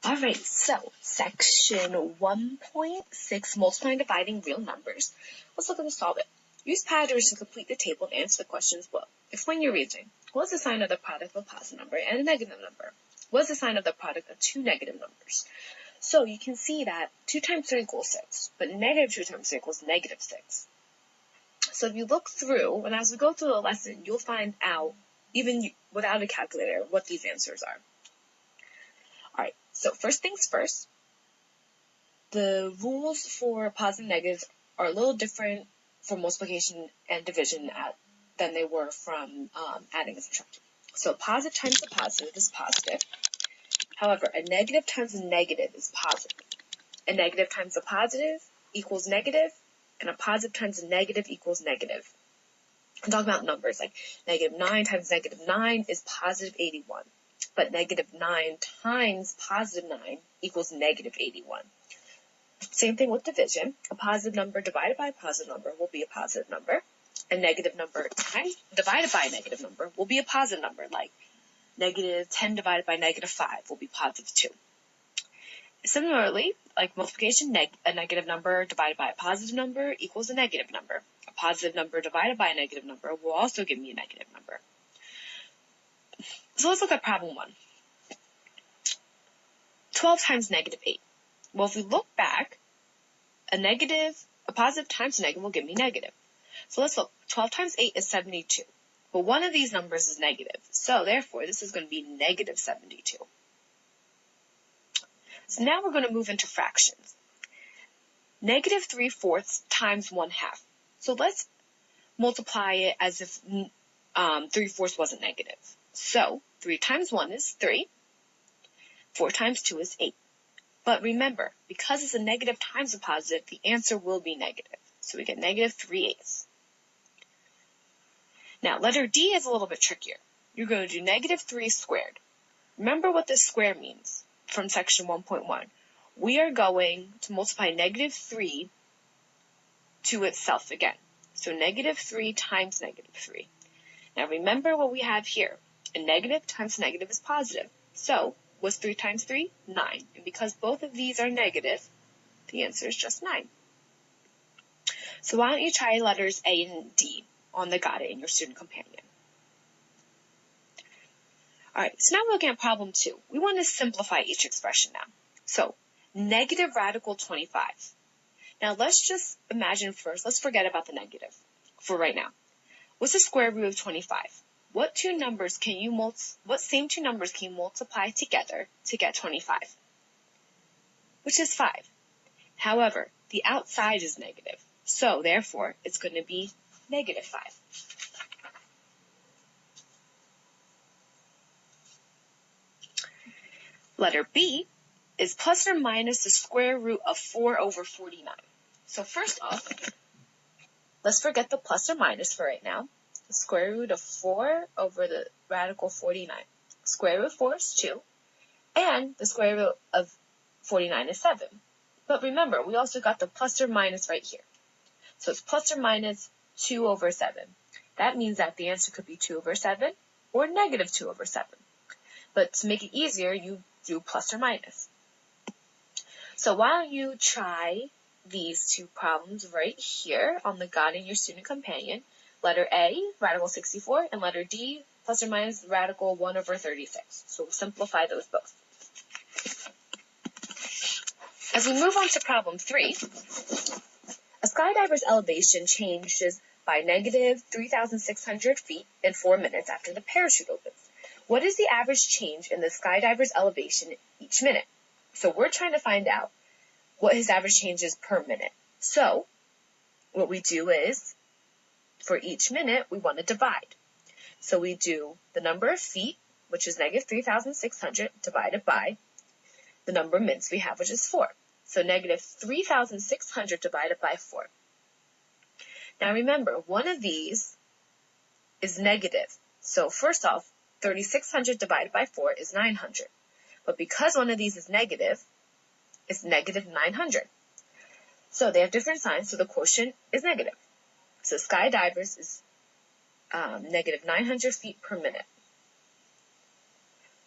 Alright, so section 1.6, multiplying and dividing real numbers. Let's look at the solve it. Use patterns to complete the table and answer the questions below. Explain your reasoning. What is the sign of the product of a positive number and a negative number? What is the sign of the product of two negative numbers? So you can see that 2 times 3 equals 6, but negative 2 times 3 equals negative 6. So if you look through, and as we go through the lesson, you'll find out, even without a calculator, what these answers are. Alright, so first things first, the rules for positive and negatives are a little different for multiplication and division than they were from adding and subtracting. So positive times a positive is positive. However, a negative times a negative is positive. A negative times a positive equals negative, and a positive times a negative equals negative. I'm talking about numbers, like negative 9 times negative 9 is positive 81. But negative 9 times positive 9 equals negative 81. Same thing with division. A positive number divided by a positive number will be a positive number. A negative number divided by a negative number will be a positive number, like negative 10 divided by negative 5 will be positive 2. Similarly, like multiplication, a negative number divided by a positive number equals a negative number. A positive number divided by a negative number will also give me a negative number. So let's look at problem 1. 12 times negative 8. Well, if we look back, a positive times a negative will give me negative. So let's look. 12 times 8 is 72. But one of these numbers is negative. So therefore, this is going to be negative 72. So now we're going to move into fractions. Negative 3/4 times 1/2. So let's multiply it as if 3/4 wasn't negative. So 3 times 1 is 3. 4 times 2 is 8. But remember, because it's a negative times a positive, the answer will be negative. So we get negative 3/8. Now, letter D is a little bit trickier. You're going to do negative 3 squared. Remember what this square means from section 1.1. We are going to multiply negative 3 to itself again. So negative 3 times negative 3. Now, remember what we have here. A negative times negative is positive. So, what's 3 times 3? 9. And because both of these are negative, the answer is just 9. So why don't you try letters A and D on the Got It in your student companion. Alright, so now we're looking at problem 2. We want to simplify each expression now. So, negative radical 25. Now let's just imagine first, let's forget about the negative for right now. What's the square root of 25? What same 2 numbers can you multiply together to get 25? Which is 5. However, the outside is negative, so therefore it's going to be negative 5. Letter B is plus or minus the square root of 4 over 49. So first off, let's forget the plus or minus for right now. The square root of 4 over the radical 49. Square root of 4 is 2, and the square root of 49 is 7. But remember, we also got the plus or minus right here. So it's plus or minus 2 over 7. That means that the answer could be 2 over 7 or negative 2 over 7. But to make it easier, you do plus or minus. So why don't you try these 2 problems right here on the Got It in your student companion. Letter A, radical 64, and letter D, plus or minus radical 1 over 36. So we'll simplify those both. As we move on to problem 3, a skydiver's elevation changes by negative 3,600 feet in 4 minutes after the parachute opens. What is the average change in the skydiver's elevation each minute? So we're trying to find out what his average change is per minute. So what we do is, for each minute, we want to divide. So we do the number of feet, which is negative 3,600, divided by the number of minutes we have, which is 4. So negative 3,600 divided by 4. Now remember, one of these is negative. So first off, 3,600 divided by 4 is 900. But because one of these is negative, it's negative 900. So they have different signs, so the quotient is negative. So skydivers is negative 900 feet per minute.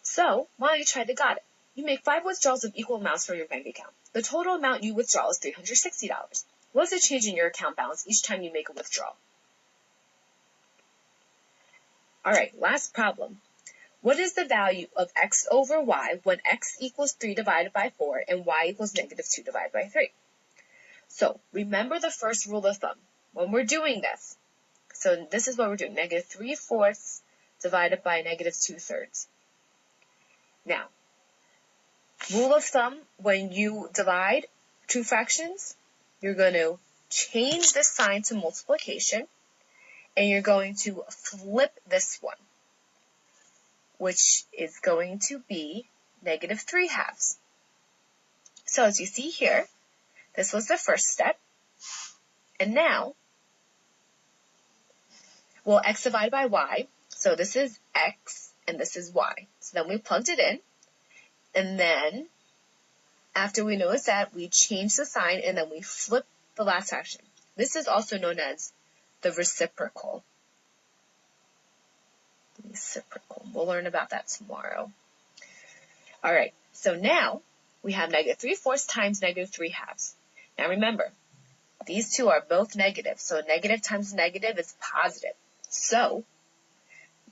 So why don't you try to Got It? You make 5 withdrawals of equal amounts from your bank account. The total amount you withdraw is $360. What is the change in your account balance each time you make a withdrawal? All right, last problem. What is the value of x over y when x equals 3 divided by 4 and y equals negative 2 divided by 3? So remember the first rule of thumb when we're doing this. So this is what we're doing, negative 3/4 divided by negative 2/3. Now, rule of thumb, when you divide two fractions, you're going to change the sign to multiplication, and you're going to flip this one, which is going to be negative 3/2. So as you see here, this was the first step, and now, well, x divided by y, so this is x and this is y. So then we plugged it in, and then after we notice that, we change the sign and then we flip the last fraction. This is also known as the reciprocal. We'll learn about that tomorrow. All right, so now we have negative 3/4 times negative 3/2. Now remember, these two are both negative, so negative times negative is positive. So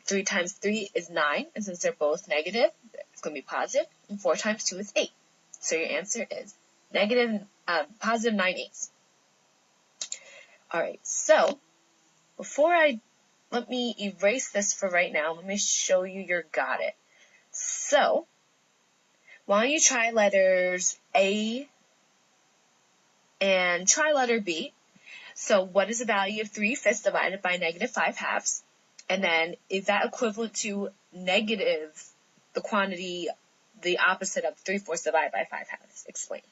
3 times 3 is 9, and since they're both negative, it's going to be positive, and 4 times 2 is 8. So your answer is positive 9/8. All right, so let me erase this for right now. Let me show you your got it. So why don't you try letters A and try letter B. So what is the value of 3/5 divided by negative 5/2? And then is that equivalent to negative the quantity, the opposite of 3/4 divided by 5/2? Explain.